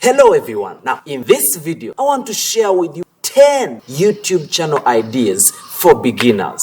Hello everyone. Now in this video, I want to share with you 10 YouTube channel ideas for beginners.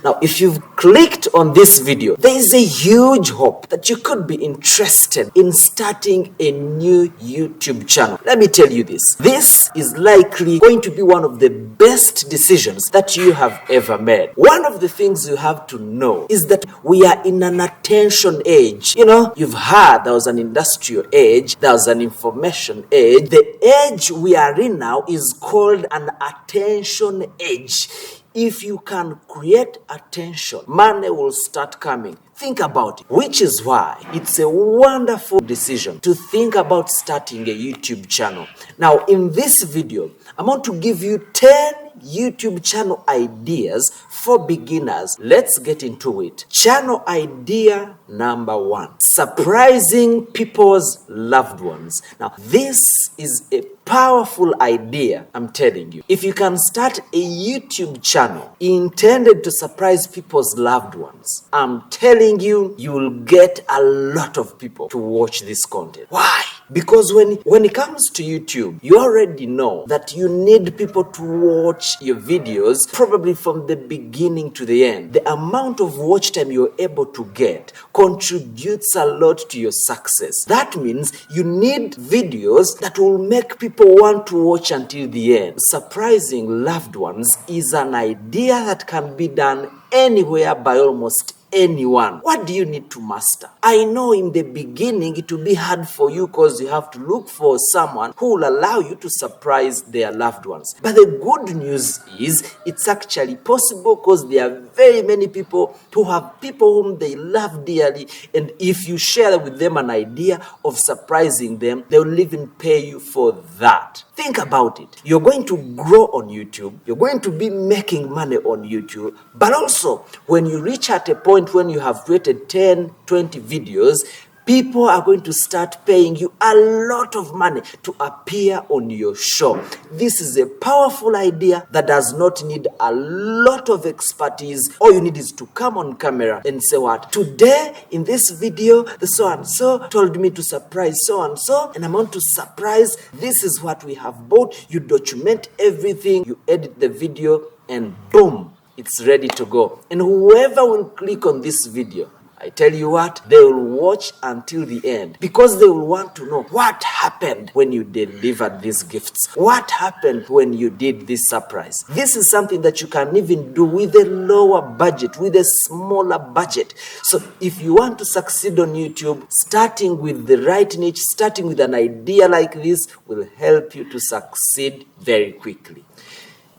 Now if you've clicked on this video, there is a huge hope that you could be interested in starting a new YouTube channel. Let me tell you this. This is likely going to be one of the best decisions that you have ever made. One of the things you have to know is that we are in an attention age. You know, you've heard there was an industrial age, there was an information age. The age we are in now is called an attention age. If you can create attention, money will start coming. Think about it, which is why it's a wonderful decision to think about starting a YouTube channel. Now, in this video, I'm going to give you 10 YouTube channel ideas for beginners. Let's get into it. Channel idea number 1, surprising people's loved ones. Now, this is a powerful idea, I'm telling you. If you can start a YouTube channel intended to surprise people's loved ones, I'm telling you, you will get a lot of people to watch this content. Why? Because when it comes to YouTube, you already know that you need people to watch your videos probably from the beginning to the end. The amount of watch time you're able to get contributes a lot to your success. That means you need videos that will make people want to watch until the end. Surprising loved ones is an idea that can be done anywhere by almost anyone. What do you need to master? I know in the beginning it will be hard for you because you have to look for someone who will allow you to surprise their loved ones. But the good news is it's actually possible because there are very many people who have people whom they love dearly, and if you share with them an idea of surprising them, they will even pay you for that. Think about it. You're going to grow on YouTube. You're going to be making money on YouTube. But also, when you reach at a point when you have created 10, 20 videos, people are going to start paying you a lot of money to appear on your show. This is a powerful idea that does not need a lot of expertise. All you need is to come on camera and say what? Today, in this video, the so-and-so told me to surprise so-and-so, and I'm going to surprise. This is what we have bought. You document everything, you edit the video, and boom, it's ready to go. And whoever will click on this video, I tell you what, they will watch until the end because they will want to know what happened when you delivered these gifts. What happened when you did this surprise? This is something that you can even do with a lower budget, with a smaller budget. So if you want to succeed on YouTube, starting with the right niche, starting with an idea like this will help you to succeed very quickly.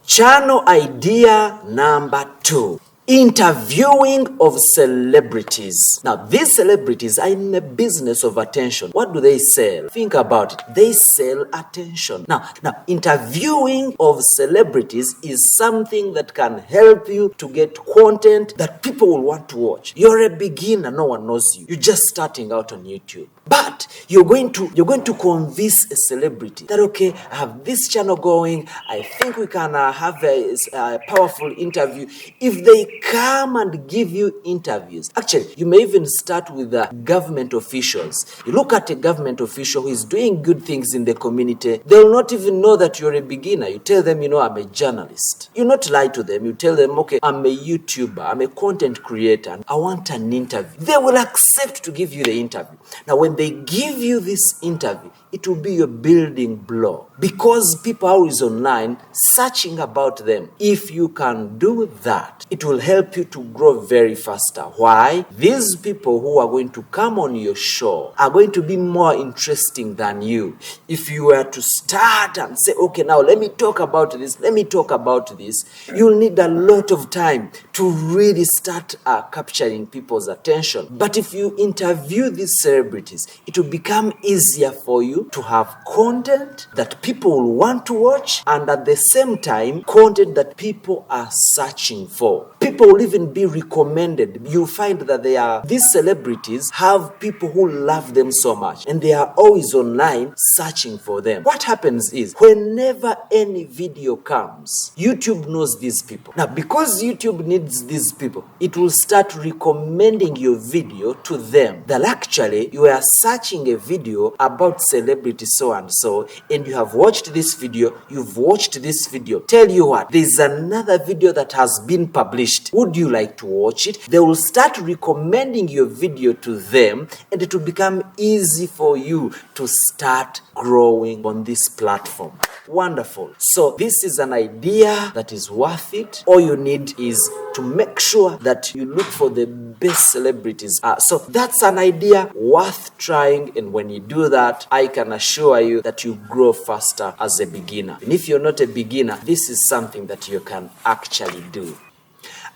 Channel idea number 2. Interviewing of celebrities. Now, these celebrities are in the business of attention. What do they sell? Think about it. They sell attention. Now, interviewing of celebrities is something that can help you to get content that people will want to watch. You're a beginner, no one knows you. You're just starting out on YouTube. But you're going to convince a celebrity that, okay, I have this channel going. I think we can have a powerful interview. If they come and give you interviews, actually, you may even start with government officials. You look at a government official who is doing good things in the community. They will not even know that you're a beginner. You tell them, I'm a journalist. You not lie to them. You tell them, okay, I'm a YouTuber. I'm a content creator. And I want an interview. They will accept to give you the interview. Now, when they give you this interview, it will be your building block because people are always online searching about them. If you can do that, it will help you to grow very faster. Why? These people who are going to come on your show are going to be more interesting than you. If you were to start and say, okay, now let me talk about this, you'll need a lot of time to really start capturing people's attention. But if you interview these celebrities, it will become easier for you to have content that people will want to watch, and at the same time, content that people are searching for. People will even be recommended. You'll find that these celebrities have people who love them so much, and they are always online searching for them. What happens is, whenever any video comes, YouTube knows these people. Now, because YouTube needs these people, it will start recommending your video to them. That actually, you are searching a video about celebrities celebrity so and so, and you have watched this video, you've watched this video, tell you what, there's another video that has been published. Would you like to watch it? They will start recommending your video to them, and it will become easy for you to start growing on this platform. Wonderful. So this is an idea that is worth it. All you need is to make sure that you look for the best celebrities. So that's an idea worth trying, and when you do that, I can assure you that you grow faster as a beginner. And if you're not a beginner, this is something that you can actually do.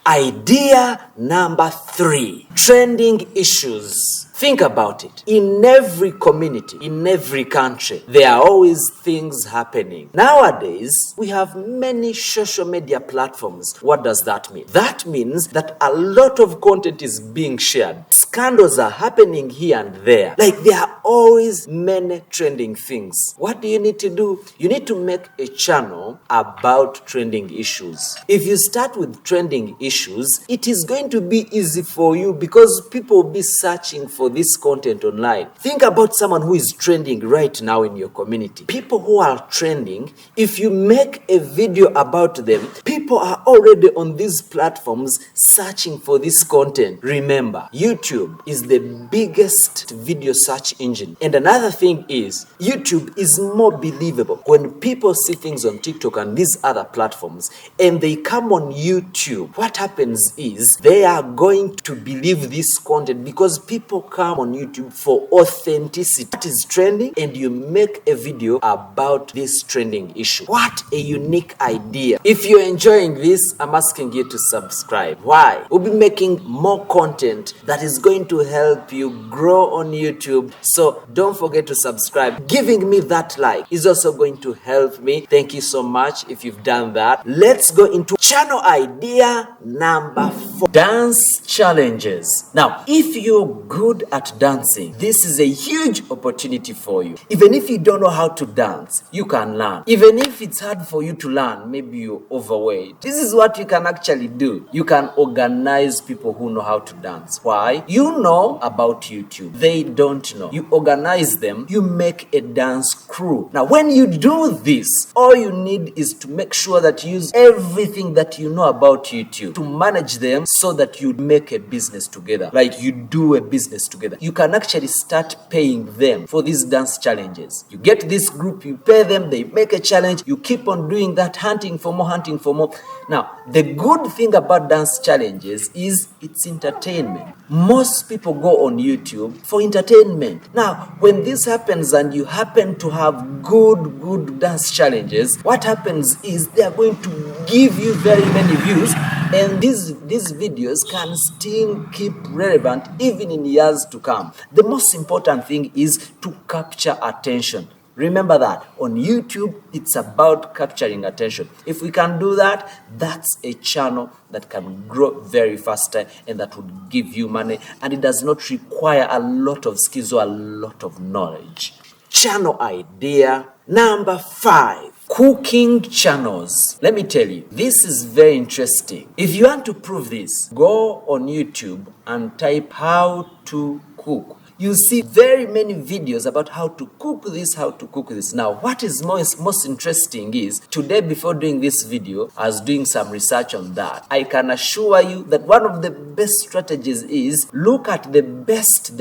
Idea number 3, trending issues. Think about it. In every community, in every country, there are always things happening. Nowadays, we have many social media platforms. What does that mean? That means that a lot of content is being shared. Scandals are happening here and there. Like, there are always many trending things. What do you need to do? You need to make a channel about trending issues. If you start with trending issues, it is going to be easy for you because people will be searching for this content online. Think about someone who is trending right now in your community. People who are trending, if you make a video about them, people are already on these platforms searching for this content. Remember, YouTube is the biggest video search engine. And another thing is, YouTube is more believable. When people see things on TikTok and these other platforms, and they come on YouTube, what happens is they are going to believe this content because people come on YouTube for authenticity. What is trending? And you make a video about this trending issue. What a unique idea. If you're enjoying this, I'm asking you to subscribe. Why? We'll be making more content that is going to help you grow on YouTube. So don't forget to subscribe. Giving me that like is also going to help me. Thank you so much if you've done that. Let's go into channel idea number 4. Dance challenges. Now, if you're good at dancing, this is a huge opportunity for you. Even if you don't know how to dance, you can learn. Even if it's hard for you to learn, maybe you're overweight, this is what you can actually do. You can organize people who know how to dance. Why? You know about YouTube. They don't know. You organize them. You make a dance crew. Now, when you do this, all you need is to make sure that you use everything that you know about YouTube to manage them so that you make a business together. Like, you do a business together. You can actually start paying them for these dance challenges. You get this group, you pay them, they make a challenge, you keep on doing that, hunting for more, hunting for more. Now, the good thing about dance challenges is it's entertainment. Most people go on YouTube for entertainment. Now, when this happens and you happen to have good dance challenges, what happens is they are going to give you very many views, and these videos can still keep relevant even in years to come. The most important thing is to capture attention. Remember that on YouTube, it's about capturing attention. If we can do that, that's a channel that can grow very faster and that would give you money, and it does not require a lot of skills or a lot of knowledge. Channel idea number 5. Cooking channels. Let me tell you, this is very interesting. If you want to prove this, go on YouTube and type how to cook. You see very many videos about how to cook this, how to cook this. Now, what is most interesting is, today before doing this video, I was doing some research on that. I can assure you that one of the best strategies is look at the best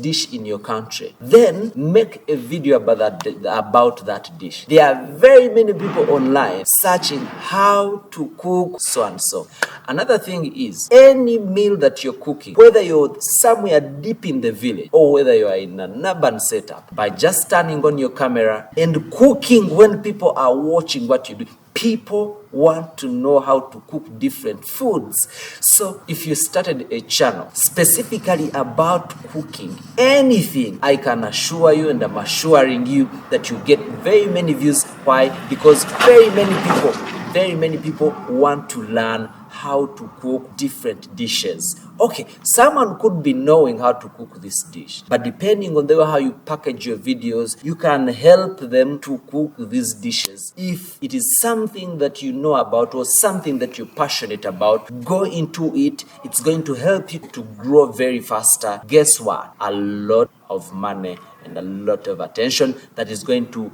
dish in your country. Then make a video about that dish. There are very many people online searching how to cook so and so. Another thing is, any meal that you're cooking, whether you're somewhere deep in the village or whether you are in an urban setup, by just turning on your camera and cooking when people are watching what you do, people want to know how to cook different foods. So if you started a channel specifically about cooking anything, I can assure you, and I'm assuring you, that you get very many views. Why? Because very many people want to learn how to cook different dishes. Okay, someone could be knowing how to cook this dish, but depending on how you package your videos, you can help them to cook these dishes. If it is something that you know about or something that you're passionate about, go into it. It's going to help you to grow very faster. Guess what? A lot of money and a lot of attention that is going to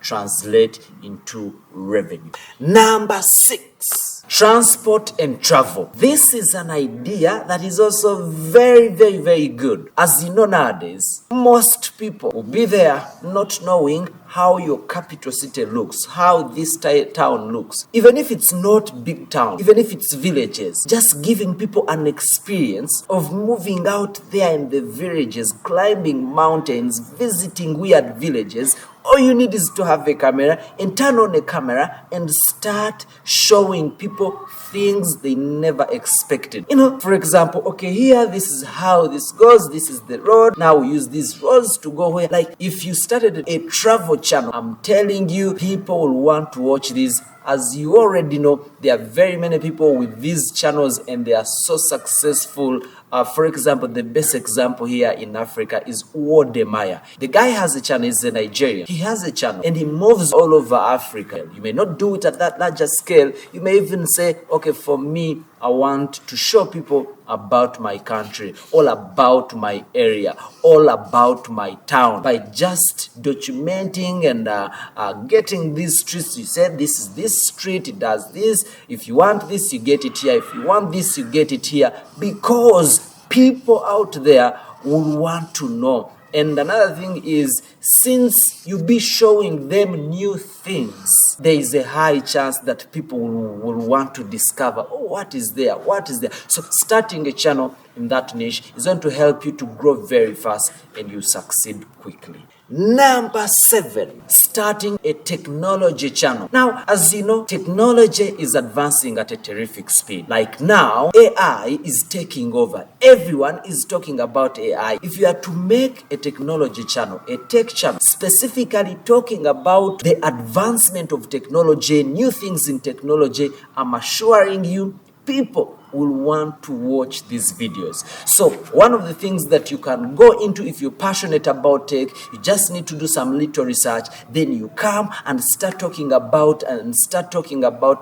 translate into revenue. Number 6, transport and travel. This is an idea that is also very, very, very good. As you know, nowadays, most people will be there not knowing how your capital city looks, how this town looks. Even if it's not big town, even if it's villages, just giving people an experience of moving out there in the villages, climbing mountains, visiting weird villages. All you need is to have a camera and turn on a camera and start showing people things they never expected. For example, okay, here, this is how this goes. This is the road. Now we use these roads to go where. Like, if you started a travel channel, I'm telling you, people will want to watch this. As you already know, there are very many people with these channels and they are so successful. For example, the best example here in Africa is Wodemaya. The guy has a channel, he's a Nigerian. He has a channel and he moves all over Africa. You may not do it at that larger scale. You may even say, okay, for me, I want to show people about my country, all about my area, all about my town, by just documenting and getting these streets. You said this is this street, it does this. If you want this, you get it here. If you want this, you get it here. Because people out there will want to know. And another thing is, since you be showing them new things, there is a high chance that people will want to discover, oh, what is there? What is there? So starting a channel in that niche is going to help you to grow very fast and you succeed quickly. Number 7, starting a technology channel. Now, as you know, technology is advancing at a terrific speed. Like now, AI is taking over. Everyone is talking about AI. If you are to make a technology channel, a tech channel, specifically talking about the advancement of technology, new things in technology, I'm assuring you, people will want to watch these videos. So one of the things that you can go into if you're passionate about tech, you just need to do some little research. Then you come and start talking about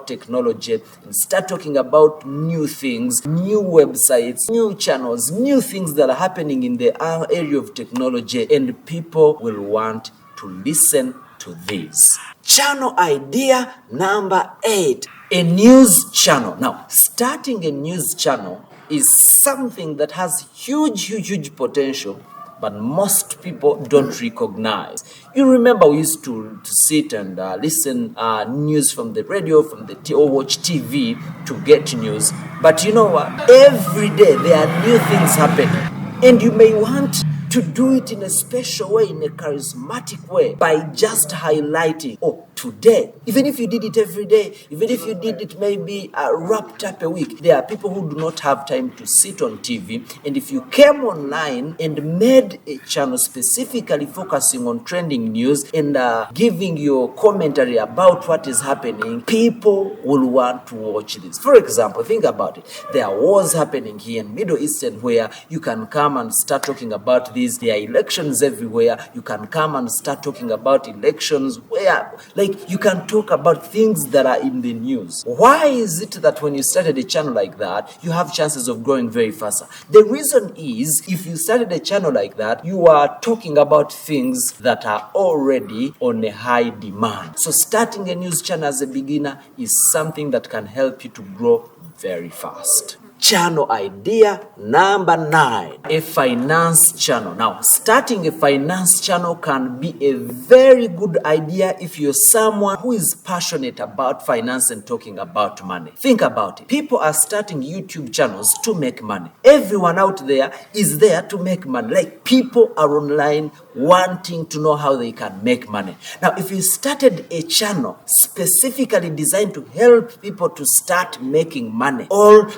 technology and start talking about new things, new websites, new channels, new things that are happening in the area of technology, and people will want to listen to this. Channel idea number 8. A news channel. Now, starting a news channel is something that has huge potential, but most people don't recognize. You remember we used to sit and listen news from the radio, from the or watch TV to get news. But you know what? Every day there are new things happening, and you may want to do it in a special way, in a charismatic way, by just highlighting, oh, today, even if you did it every day, even if you did it maybe wrapped up a week, there are people who do not have time to sit on TV. And if you came online and made a channel specifically focusing on trending news and giving your commentary about what is happening, people will want to watch this. For example, think about it. There are wars happening here in Middle Eastern where you can come and start talking about this. There are elections everywhere. You can come and start talking about elections where, like, you can talk about things that are in the news. Why is it that when you started a channel like that, you have chances of growing very faster? The reason is, if you started a channel like that, you are talking about things that are already on a high demand. So starting a news channel as a beginner is something that can help you to grow very fast. Channel idea number 9, a finance channel. Now, starting a finance channel can be a very good idea if you're someone who is passionate about finance and talking about money. Think about it. People are starting YouTube channels to make money. Everyone out there is there to make money. Like, people are online wanting to know how they can make money. Now, if you started a channel specifically designed to help people to start making money, or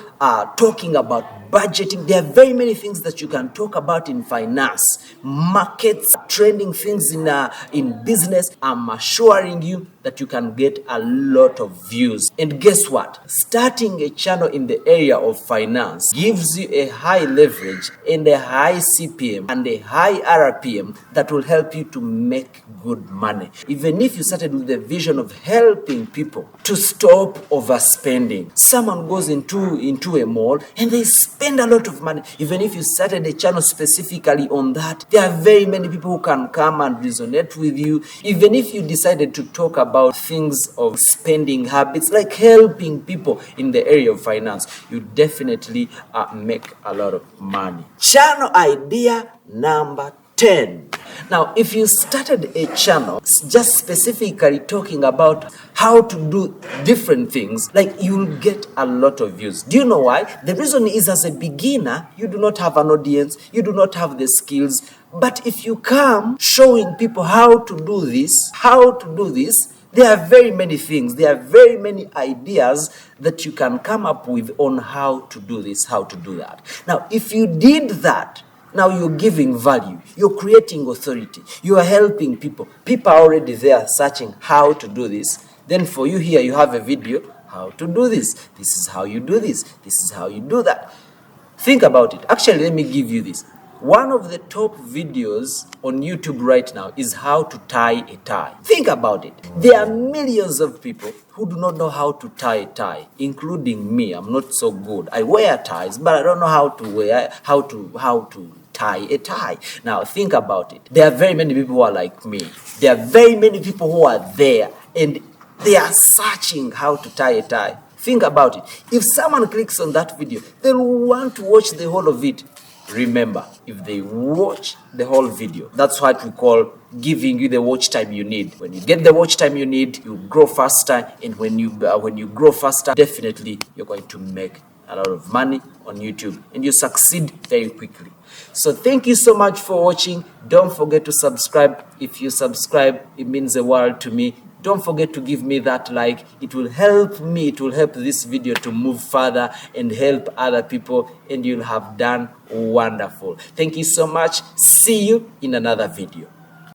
talking about budgeting, there are very many things that you can talk about in finance, markets, trending things in business. I'm assuring you that you can get a lot of views. And guess what? Starting a channel in the area of finance gives you a high leverage and a high CPM and a high RPM that will help you to make good money. Even if you started with the vision of helping people to stop overspending. Someone goes into a mall and they spend spend a lot of money. Even if you started a channel specifically on that, there are very many people who can come and resonate with you. Even if you decided to talk about things of spending habits, like helping people in the area of finance, you definitely make a lot of money. Channel idea number 10. Now, if you started a channel just specifically talking about how to do different things, like, you'll get a lot of views. Do you know why? The reason is, as a beginner, you do not have an audience, you do not have the skills. But if you come showing people how to do this, there are very many things, there are very many ideas that you can come up with on how to do this, how to do that. Now, if you did that, now you're giving value, you're creating authority, you are helping people. People are already there searching how to do this. Then for you here, you have a video, how to do this. This is how you do this. This is how you do that. Think about it. Actually, let me give you this. One of the top videos on YouTube right now is how to tie a tie. Think about it. There are millions of people who do not know how to tie a tie, including me. I'm not so good. I wear ties, but I don't know how to tie a tie. Now think about it. There are very many people who are like me. There are very many people who are there and they are searching how to tie a tie. Think about it. If someone clicks on that video, they'll want to watch the whole of it. Remember, if they watch the whole video, that's what we call giving you the watch time you need. When you get the watch time you need, you grow faster, and when you grow faster, definitely you're going to make a lot of money on YouTube and you succeed very quickly. So thank you so much for watching. Don't forget to subscribe. If you subscribe, it means the world to me. Don't forget to give me that like. It will help me, it will help this video to move further and help other people, and you'll have done wonderful. Thank you so much. See you in another video.